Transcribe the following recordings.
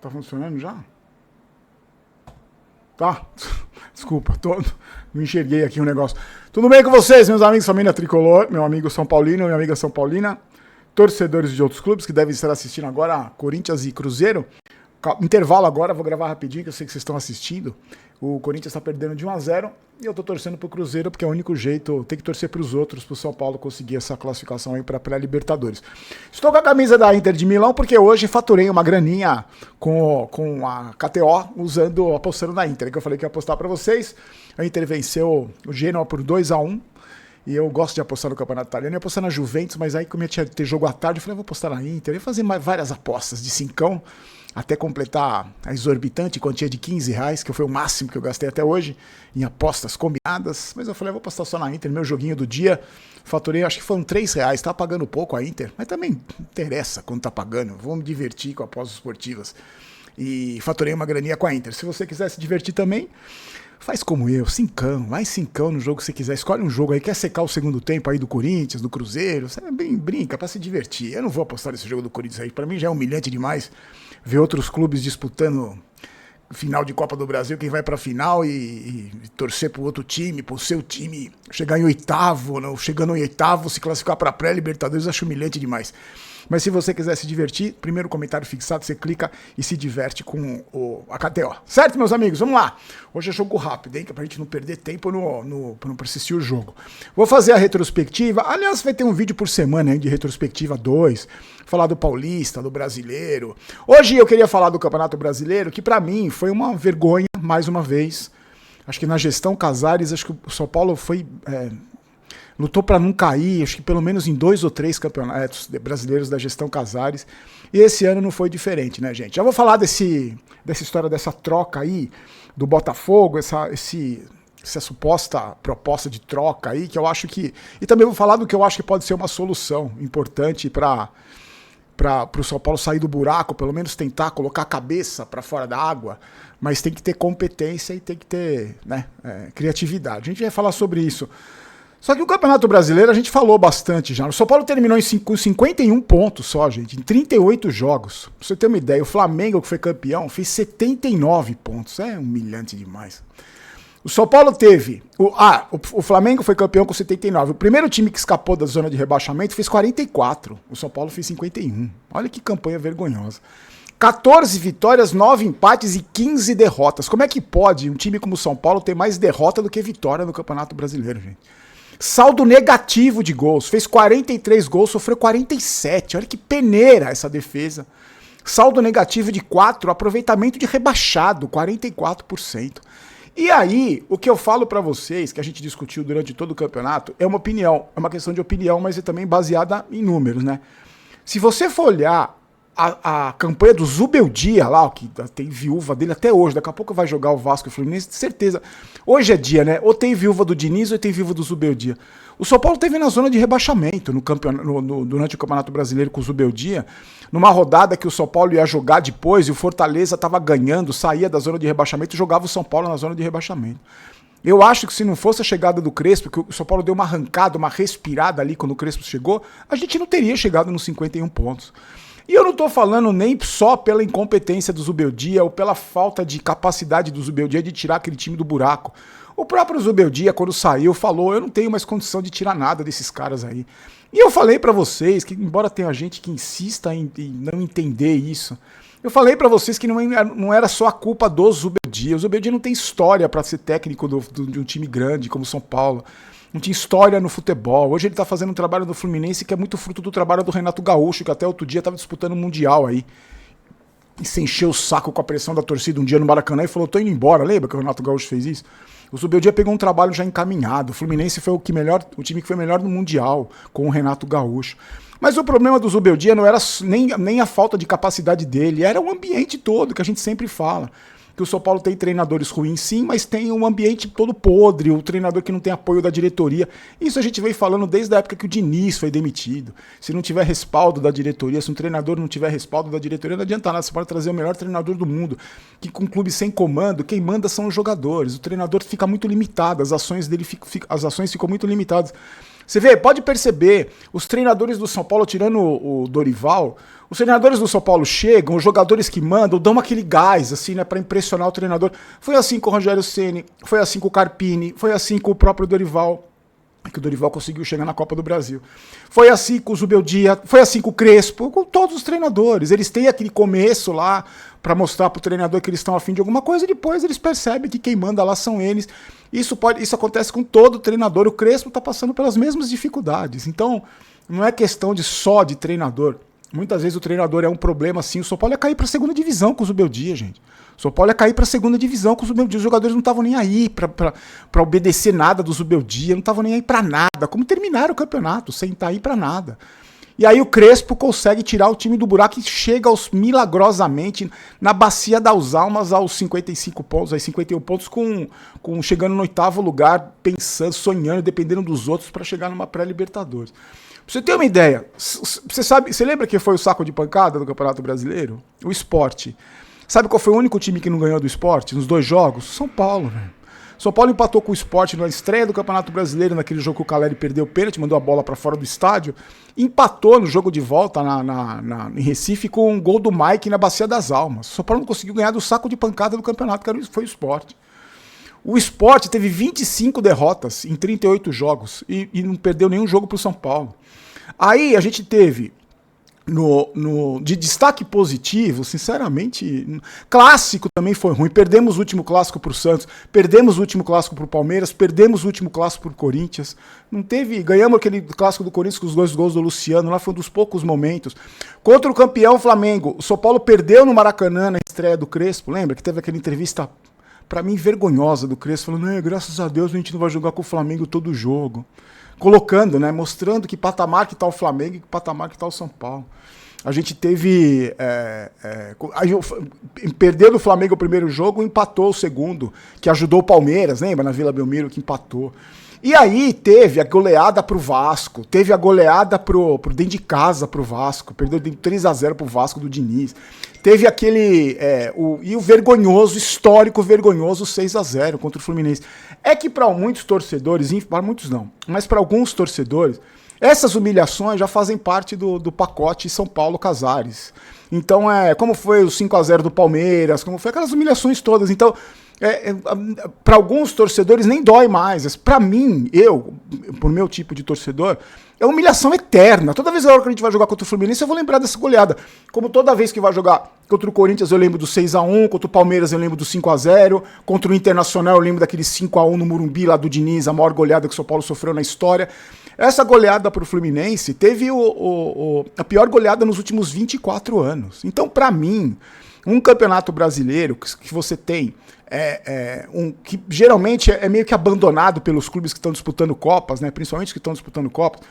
Tá funcionando já? Tá. Desculpa, me enxerguei aqui um negócio. Tudo bem com vocês, meus amigos, família tricolor, meu amigo São Paulino, minha amiga São Paulina, torcedores de outros clubes que devem estar assistindo agora Corinthians e Cruzeiro. Intervalo agora, vou gravar rapidinho, que eu sei que vocês estão assistindo. O Corinthians está perdendo de 1-0 e eu tô torcendo pro Cruzeiro, porque é o único jeito, tem que torcer pros outros, pro São Paulo conseguir essa classificação aí pra pré-Libertadores. Estou com a camisa da Inter de Milão, porque hoje faturei uma graninha com a KTO, apostando na Inter, que eu falei que ia apostar pra vocês. A Inter venceu o Genoa por 2-1. E eu gosto de apostar no Campeonato Italiano, eu ia apostar na Juventus, mas aí como ia ter jogo à tarde, eu falei, vou apostar na Inter, eu ia fazer várias apostas de cincão, até completar a exorbitante quantia de R$15, que foi o máximo que eu gastei até hoje, em apostas combinadas, mas eu falei, vou apostar só na Inter, meu joguinho do dia, faturei, acho que foram R$3, tá pagando pouco a Inter, mas também interessa quando tá pagando, vou me divertir com apostas esportivas, e faturei uma graninha com a Inter. Se você quiser se divertir também, faz como eu, cincão, mais cincão no jogo que você quiser. Escolhe um jogo aí, quer secar o segundo tempo aí do Corinthians, do Cruzeiro, você brinca pra se divertir. Eu não vou apostar nesse jogo do Corinthians aí, pra mim já é humilhante demais ver outros clubes disputando final de Copa do Brasil, quem vai pra final e torcer pro outro time, pro seu time chegar em oitavo, não, chegando em oitavo, se classificar pra pré-Libertadores, acho humilhante demais. Mas se você quiser se divertir, primeiro comentário fixado, você clica e se diverte com a KTO. Certo, meus amigos? Vamos lá. Hoje é jogo rápido, hein? Que é pra gente não perder tempo pra assistir o jogo. Vou fazer a retrospectiva. Aliás, vai ter um vídeo por semana, hein, de retrospectiva 2. Falar do Paulista, do Brasileiro. Hoje eu queria falar do Campeonato Brasileiro, que pra mim foi uma vergonha, mais uma vez. Acho que na gestão Casares, acho que o São Paulo foi... lutou para não cair, acho que pelo menos em 2 ou 3 campeonatos brasileiros da gestão Casares. E esse ano não foi diferente, né, gente? Já vou falar dessa história, dessa troca aí do Botafogo, essa suposta proposta de troca aí, que eu acho que... E também vou falar do que eu acho que pode ser uma solução importante para o São Paulo sair do buraco, pelo menos tentar colocar a cabeça para fora da água, mas tem que ter competência e tem que ter, né, criatividade. A gente vai falar sobre isso. Só que o Campeonato Brasileiro a gente falou bastante já. O São Paulo terminou com 51 pontos só, gente, em 38 jogos. Pra você ter uma ideia, o Flamengo, que foi campeão, fez 79 pontos. É humilhante demais. O São Paulo teve... O Flamengo foi campeão com 79. O primeiro time que escapou da zona de rebaixamento fez 44. O São Paulo fez 51. Olha que campanha vergonhosa. 14 vitórias, 9 empates e 15 derrotas. Como é que pode um time como o São Paulo ter mais derrota do que vitória no Campeonato Brasileiro, gente? Saldo negativo de gols, fez 43 gols, sofreu 47, olha que peneira essa defesa. Saldo negativo de 4, aproveitamento de rebaixado, 44%. E aí, o que eu falo pra vocês, que a gente discutiu durante todo o campeonato, é uma opinião, é uma questão de opinião, mas é também baseada em números, né? Se você for olhar a campanha do Zubeldia lá, que tem viúva dele até hoje, daqui a pouco vai jogar o Vasco e o Fluminense, de certeza. Hoje é dia, né? Ou tem viúva do Diniz ou tem viúva do Zubeldia. O São Paulo teve na zona de rebaixamento durante o Campeonato Brasileiro com o Zubeldia, numa rodada que o São Paulo ia jogar depois e o Fortaleza estava ganhando, saía da zona de rebaixamento e jogava o São Paulo na zona de rebaixamento. Eu acho que se não fosse a chegada do Crespo, que o São Paulo deu uma arrancada, uma respirada ali quando o Crespo chegou, a gente não teria chegado nos 51 pontos. E eu não tô falando nem só pela incompetência do Zubeldia ou pela falta de capacidade do Zubeldia de tirar aquele time do buraco. O próprio Zubeldia, quando saiu, falou, eu não tenho mais condição de tirar nada desses caras aí. E eu falei pra vocês que, embora tenha gente que insista em não entender isso, eu falei pra vocês que não era só a culpa do Zubeldia. O Zubeldia não tem história pra ser técnico de um time grande como o São Paulo. Não tinha história no futebol. Hoje ele tá fazendo um trabalho do Fluminense que é muito fruto do trabalho do Renato Gaúcho, que até outro dia tava disputando o Mundial aí. E se encheu o saco com a pressão da torcida um dia no Maracanã e falou, tô indo embora. Lembra que o Renato Gaúcho fez isso? O Zubeldia pegou um trabalho já encaminhado. O Fluminense foi o time que foi melhor no Mundial, com o Renato Gaúcho. Mas o problema do Zubeldia não era nem a falta de capacidade dele, era o ambiente todo, que a gente sempre fala. Que o São Paulo tem treinadores ruins sim, mas tem um ambiente todo podre, o treinador que não tem apoio da diretoria. Isso a gente vem falando desde a época que o Diniz foi demitido. Se não tiver respaldo da diretoria, se um treinador não tiver respaldo da diretoria, não adianta nada. Você pode trazer o melhor treinador do mundo, que com um clube sem comando, quem manda são os jogadores. O treinador fica muito limitado, as ações ficam muito limitadas. Você vê, pode perceber, os treinadores do São Paulo, tirando o Dorival, os treinadores do São Paulo chegam, os jogadores que mandam, dão aquele gás, assim, né, pra impressionar o treinador. Foi assim com o Rogério Ceni, foi assim com o Carpini, foi assim com o próprio Dorival, que o Dorival conseguiu chegar na Copa do Brasil. Foi assim com o Zubeldia, foi assim com o Crespo, com todos os treinadores. Eles têm aquele começo lá para mostrar pro treinador que eles estão a fim de alguma coisa e depois eles percebem que quem manda lá são eles. Isso acontece com todo treinador. O Crespo tá passando pelas mesmas dificuldades. Então, não é questão só de treinador. Muitas vezes o treinador é um problema, sim. O São Paulo ia cair para a segunda divisão com o Zubeldia, gente. O São Paulo ia cair para a segunda divisão com o Zubeldia. Os jogadores não estavam nem aí para obedecer nada do Zubeldia, não estavam nem aí para nada. Como terminaram o campeonato, sem estar aí para nada. E aí o Crespo consegue tirar o time do buraco e chega milagrosamente na bacia das almas aos 55 pontos, aos 51 pontos, chegando no 8º lugar, pensando, sonhando, dependendo dos outros para chegar numa pré-Libertadores. Pra você ter uma ideia, você lembra que foi o saco de pancada do Campeonato Brasileiro? O Sport. Sabe qual foi o único time que não ganhou do Sport nos 2 jogos? São Paulo, velho. São Paulo empatou com o Sport na estreia do Campeonato Brasileiro, naquele jogo que o Caleri perdeu o pênalti, mandou a bola para fora do estádio. Empatou no jogo de volta em Recife com um gol do Mike na Bacia das Almas. São Paulo não conseguiu ganhar do saco de pancada do campeonato, que foi o Sport. O Sport teve 25 derrotas em 38 jogos e não perdeu nenhum jogo para o São Paulo. Aí a gente teve, de destaque positivo, sinceramente, clássico também foi ruim. Perdemos o último clássico para o Santos, perdemos o último clássico para o Palmeiras, perdemos o último clássico para o Corinthians. Não teve, ganhamos aquele clássico do Corinthians com os 2 gols do Luciano, lá foi um dos poucos momentos. Contra o campeão Flamengo, o São Paulo perdeu no Maracanã na estreia do Crespo, lembra que teve aquela entrevista, pra mim, vergonhosa do Crespo, falando, graças a Deus a gente não vai jogar com o Flamengo todo jogo. Colocando, né, mostrando que patamar que tá o Flamengo e que patamar que tá o São Paulo. A gente teve, perdeu do Flamengo o primeiro jogo, empatou o segundo, que ajudou o Palmeiras, lembra, na Vila Belmiro, que empatou. E aí teve a goleada pro Vasco, teve a goleada pro dentro de casa pro Vasco, perdeu de 3-0 pro Vasco do Diniz. Teve aquele, o vergonhoso, histórico vergonhoso 6-0 contra o Fluminense. É que para muitos torcedores, para muitos não, mas para alguns torcedores, essas humilhações já fazem parte do pacote São Paulo Casares. Então, como foi o 5-0 do Palmeiras, como foi aquelas humilhações todas. Então, para alguns torcedores nem dói mais. Para mim, por meu tipo de torcedor, é humilhação eterna. Toda vez que a gente vai jogar contra o Fluminense, eu vou lembrar dessa goleada. Como toda vez que vai jogar contra o Corinthians, eu lembro do 6-1, contra o Palmeiras eu lembro do 5-0, contra o Internacional eu lembro daquele 5-1 no Morumbi, lá do Diniz, a maior goleada que o São Paulo sofreu na história. Essa goleada pro Fluminense teve a pior goleada nos últimos 24 anos. Então, para mim, um campeonato brasileiro que você tem, que geralmente é meio que abandonado pelos clubes que estão disputando Copas, né? Principalmente que estão disputando Copas.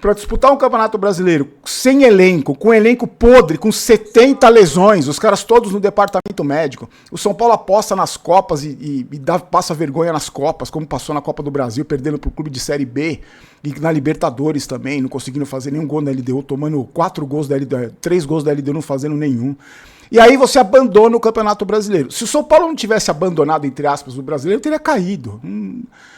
Para disputar um campeonato brasileiro sem elenco, com elenco podre, com 70 lesões, os caras todos no departamento médico. O São Paulo aposta nas Copas e passa vergonha nas Copas, como passou na Copa do Brasil, perdendo para o clube de Série B, e na Libertadores também, não conseguindo fazer nenhum gol na LDU, tomando 4 gols da LDU, 3 gols da LDU, não fazendo nenhum. E aí você abandona o Campeonato Brasileiro. Se o São Paulo não tivesse abandonado, entre aspas, o brasileiro, teria caído.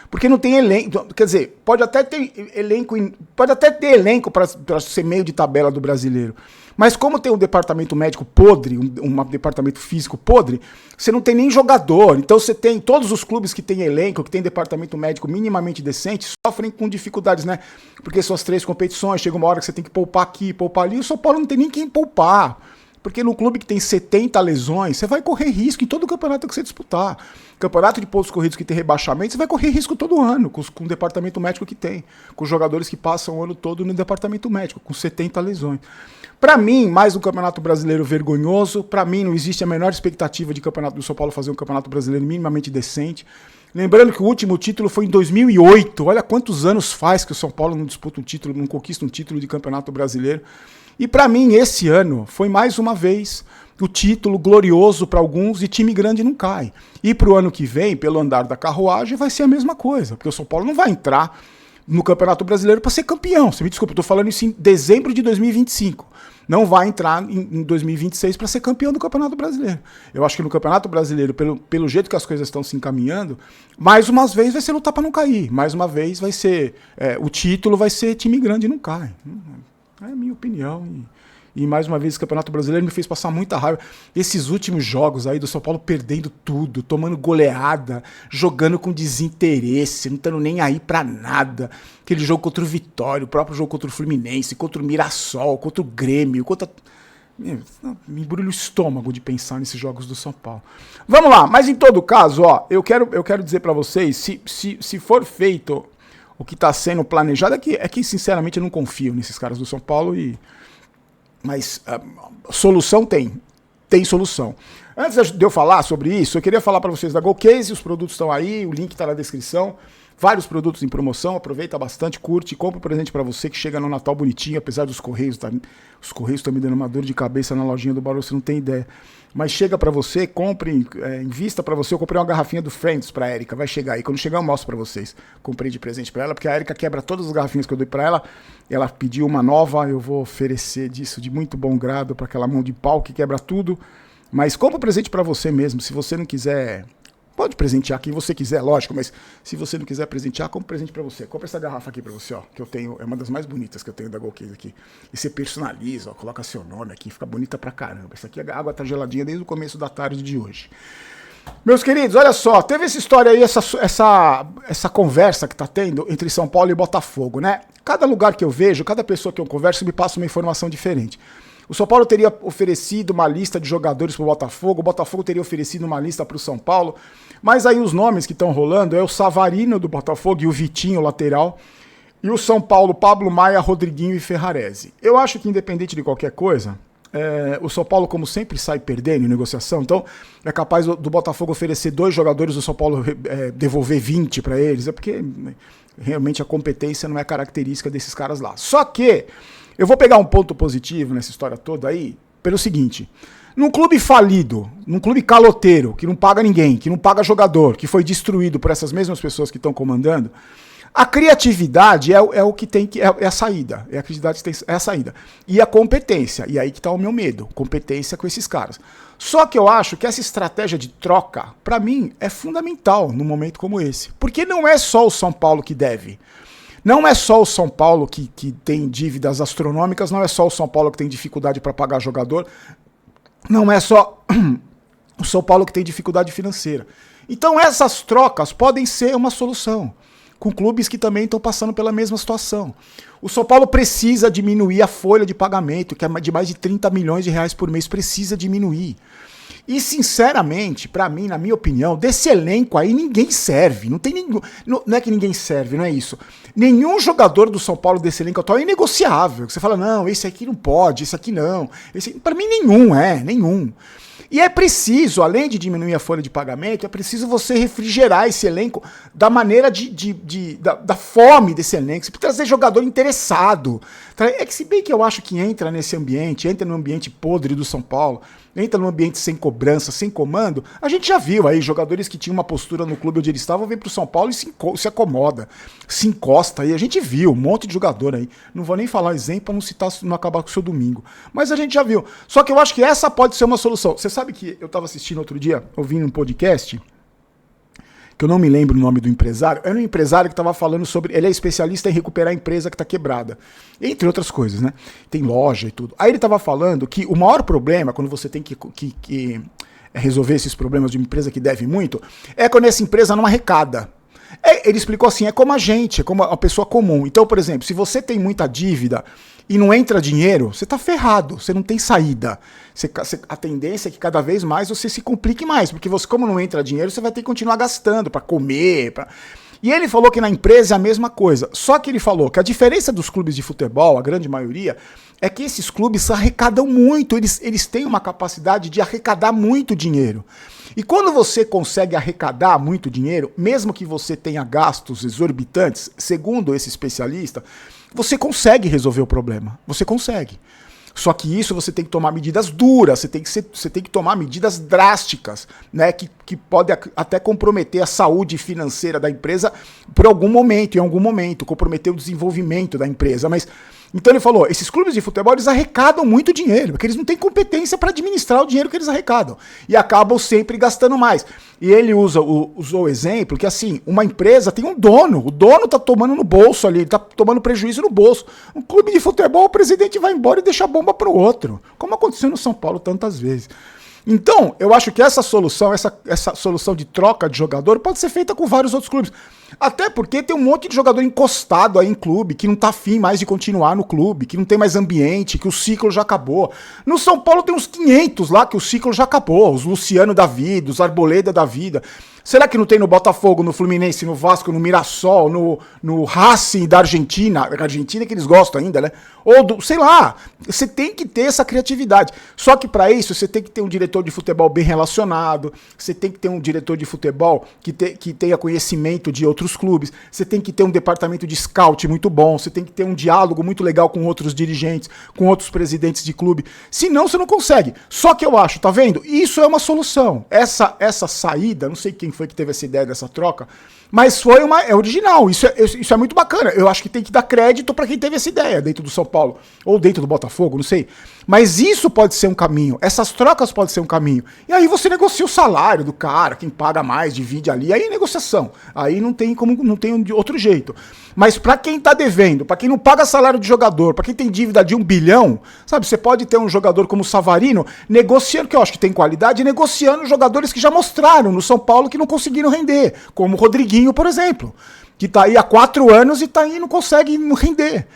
Porque não tem elenco. Quer dizer, pode até ter elenco para ser meio de tabela do brasileiro. Mas como tem um departamento médico podre, um departamento físico podre, você não tem nem jogador. Então você tem todos os clubes que tem elenco, que tem departamento médico minimamente decente, sofrem com dificuldades, né? Porque são as 3 competições, chega uma hora que você tem que poupar aqui, poupar ali, e o São Paulo não tem nem quem poupar. Porque no clube que tem 70 lesões, você vai correr risco em todo o campeonato que você disputar. Campeonato de pontos corridos que tem rebaixamento, você vai correr risco todo ano, com o departamento médico que tem. Com os jogadores que passam o ano todo no departamento médico, com 70 lesões. Para mim, mais um campeonato brasileiro vergonhoso. Para mim, não existe a menor expectativa de campeonato do São Paulo fazer um campeonato brasileiro minimamente decente. Lembrando que o último título foi em 2008. Olha quantos anos faz que o São Paulo não disputa um título, não conquista um título de campeonato brasileiro. E para mim, esse ano, foi mais uma vez o título glorioso para alguns e time grande não cai. E para o ano que vem, pelo andar da carruagem, vai ser a mesma coisa, porque o São Paulo não vai entrar no Campeonato Brasileiro para ser campeão. Você me desculpa, eu estou falando isso em dezembro de 2025. não vai entrar em 2026 para ser campeão do Campeonato Brasileiro. Eu acho que no Campeonato Brasileiro, pelo jeito que as coisas estão se encaminhando, mais uma vez vai ser lutar para não cair. Mais uma vez vai ser... o título vai ser time grande e não cai. É a minha opinião. E mais uma vez o Campeonato Brasileiro me fez passar muita raiva. Esses últimos jogos aí do São Paulo perdendo tudo, tomando goleada, jogando com desinteresse, não estando nem aí pra nada. Aquele jogo contra o Vitória, o próprio jogo contra o Fluminense, contra o Mirassol, contra o Grêmio, me embrulha o estômago de pensar nesses jogos do São Paulo. Vamos lá, mas em todo caso, ó, eu quero dizer pra vocês, se for feito o que tá sendo planejado, é que sinceramente eu não confio nesses caras do São Paulo Mas solução tem solução. Antes de eu falar sobre isso, eu queria falar para vocês da GoCase, os produtos estão aí, o link está na descrição. Vários produtos em promoção, aproveita bastante, curte, compra um presente para você que chega no Natal bonitinho, apesar dos Correios, os Correios estão me dando uma dor de cabeça na lojinha do Barulho, você não tem ideia. Mas chega para você, compre, invista para você. Eu comprei uma garrafinha do Friends pra Erika, vai chegar aí. Quando chegar eu mostro para vocês. Comprei de presente para ela, porque a Erika quebra todas as garrafinhas que eu dei para ela. Ela pediu uma nova, eu vou oferecer disso de muito bom grado para aquela mão de pau que quebra tudo. Mas compra um presente para você mesmo, se você não quiser... Pode presentear quem você quiser, lógico, mas se você não quiser presentear, compra um presente pra você. Compra essa garrafa aqui pra você, ó, que eu tenho, é uma das mais bonitas que eu tenho da GoCase aqui. E você personaliza, ó, coloca seu nome aqui, fica bonita pra caramba. Essa aqui, a água tá geladinha desde o começo da tarde de hoje. Meus queridos, olha só, teve essa história aí, essa conversa que tá tendo entre São Paulo e Botafogo, né? Cada lugar que eu vejo, cada pessoa que eu converso me passa uma informação diferente. O São Paulo teria oferecido uma lista de jogadores para o Botafogo teria oferecido uma lista para o São Paulo, mas aí os nomes que estão rolando é o Savarino do Botafogo e o Vitinho, lateral, e o São Paulo, Pablo Maia, Rodriguinho e Ferrarese. Eu acho que independente de qualquer coisa, o São Paulo, como sempre, sai perdendo em negociação, então é capaz do Botafogo oferecer 2 jogadores, o São Paulo devolver 20 para eles, é porque realmente a competência não é característica desses caras lá. Só que eu vou pegar um ponto positivo nessa história toda aí, pelo seguinte: num clube falido, num clube caloteiro, que não paga ninguém, que não paga jogador, que foi destruído por essas mesmas pessoas que estão comandando, a criatividade é o que tem que. É a saída. É a criatividade que é a saída. E a competência. E aí que tá o meu medo. Competência com esses caras. Só que eu acho que essa estratégia de troca, pra mim, é fundamental num momento como esse. Porque não é só o São Paulo que deve. Não é só o São Paulo que tem dívidas astronômicas, não é só o São Paulo que tem dificuldade para pagar jogador, não é só o São Paulo que tem dificuldade financeira. Então essas trocas podem ser uma solução, com clubes que também estão passando pela mesma situação. O São Paulo precisa diminuir a folha de pagamento, que é de mais de 30 milhões de reais por mês, precisa diminuir. E, sinceramente, pra mim, na minha opinião, desse elenco aí ninguém serve. Não tem nenhum. Não é que ninguém serve, não é isso. Nenhum jogador do São Paulo desse elenco atual é inegociável. Você fala, não, esse aqui não pode, esse aqui não. Pra mim, nenhum. E é preciso, além de diminuir a folha de pagamento, é preciso você refrigerar esse elenco da maneira da fome desse elenco. Você precisa trazer jogador interessado. É que se bem que eu acho que entra nesse ambiente, entra no ambiente podre do São Paulo, entra num ambiente sem cobrança, sem comando, a gente já viu aí jogadores que tinham uma postura no clube onde eles estavam, vêm pro São Paulo e se acomoda, se encosta aí. A gente viu um monte de jogador aí. Não vou nem falar exemplo pra não citar, não acabar com o seu domingo. Mas a gente já viu. Só que eu acho que essa pode ser uma solução. Você sabe que eu tava assistindo outro dia, ouvindo um podcast, que eu não me lembro o nome do empresário, era um empresário que estava falando sobre, ele é especialista em recuperar a empresa que está quebrada, entre outras coisas, né? Tem loja e tudo. Aí ele estava falando que o maior problema, quando você tem que resolver esses problemas de uma empresa que deve muito, é quando essa empresa não arrecada. Ele explicou assim, é como a gente, é como a pessoa comum. Então, por exemplo, se você tem muita dívida e não entra dinheiro, você tá ferrado, você não tem saída. A tendência é que cada vez mais você se complique mais, porque você, como não entra dinheiro, você vai ter que continuar gastando para comer. E ele falou que na empresa é a mesma coisa. Só que ele falou que a diferença dos clubes de futebol, a grande maioria, é que esses clubes arrecadam muito, eles têm uma capacidade de arrecadar muito dinheiro. E quando você consegue arrecadar muito dinheiro, mesmo que você tenha gastos exorbitantes, segundo esse especialista, você consegue resolver o problema. Você consegue. Só que isso você tem que tomar medidas duras, você tem que tomar medidas drásticas, né, que pode até comprometer a saúde financeira da empresa por algum momento, em algum momento, comprometer o desenvolvimento da empresa. Mas Então ele falou, esses clubes de futebol, eles arrecadam muito dinheiro, porque eles não têm competência para administrar o dinheiro que eles arrecadam. E acabam sempre gastando mais. E ele usou o exemplo que, assim, uma empresa tem um dono, o dono tá tomando no bolso ali, tá tomando prejuízo no bolso. Um clube de futebol, o presidente vai embora e deixa a bomba pro outro, como aconteceu no São Paulo tantas vezes. Então, eu acho que essa solução de troca de jogador pode ser feita com vários outros clubes. Até porque tem um monte de jogador encostado aí em clube, que não tá afim mais de continuar no clube, que não tem mais ambiente, que o ciclo já acabou. No São Paulo tem uns 500 lá que o ciclo já acabou, os Luciano da vida, os Arboleda da vida. Será que não tem no Botafogo, no Fluminense, no Vasco, no Mirassol, no Racing da Argentina que eles gostam ainda, né? Ou sei lá, você tem que ter essa criatividade. Só que para isso você tem que ter um diretor de futebol bem relacionado, você tem que ter um diretor de futebol que tenha conhecimento de outros clubes, você tem que ter um departamento de scout muito bom, você tem que ter um diálogo muito legal com outros dirigentes, com outros presidentes de clube. Senão você não consegue. Só que eu acho, tá vendo? Isso é uma solução. Essa saída, não sei quem foi que teve essa ideia dessa troca, mas é original, isso é muito bacana. Eu acho que tem que dar crédito para quem teve essa ideia dentro do São Paulo, ou dentro do Botafogo, não sei. Mas isso pode ser um caminho, essas trocas podem ser um caminho. E aí você negocia o salário do cara, quem paga mais, divide ali, aí é negociação. Aí não tem outro jeito. Mas para quem tá devendo, para quem não paga salário de jogador, para quem tem dívida de 1 bilhão, sabe, você pode ter um jogador como o Savarino negociando, que eu acho que tem qualidade, negociando jogadores que já mostraram no São Paulo que não conseguiram render, como o Rodriguinho, por exemplo, que tá aí há 4 anos e tá aí e não consegue render.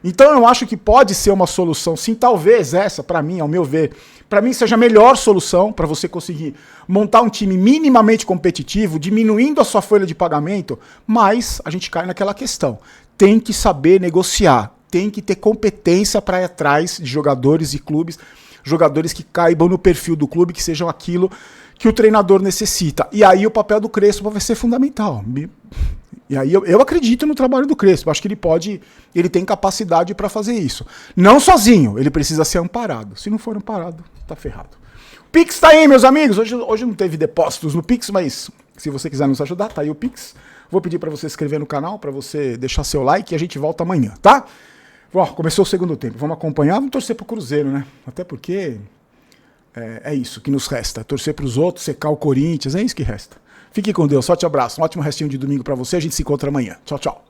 Então eu acho que pode ser uma solução, sim, talvez essa, para mim, ao meu ver, para mim seja a melhor solução para você conseguir montar um time minimamente competitivo, diminuindo a sua folha de pagamento, mas a gente cai naquela questão. Tem que saber negociar, tem que ter competência para ir atrás de jogadores e clubes, jogadores que caibam no perfil do clube, que sejam aquilo que o treinador necessita. E aí o papel do Crespo vai ser fundamental. E aí eu acredito no trabalho do Crespo, acho que ele tem capacidade para fazer isso. Não sozinho, ele precisa ser amparado. Se não for amparado, tá ferrado. O Pix tá aí, meus amigos. Hoje não teve depósitos no Pix, mas se você quiser nos ajudar, tá aí o Pix. Vou pedir para você se inscrever no canal, para você deixar seu like e a gente volta amanhã, tá? Ó, começou o segundo tempo, vamos acompanhar, vamos torcer pro Cruzeiro, né? Até porque é isso que nos resta, torcer pros outros, secar o Corinthians, é isso que resta. Fique com Deus, forte abraço, um ótimo restinho de domingo para você, a gente se encontra amanhã. Tchau, tchau.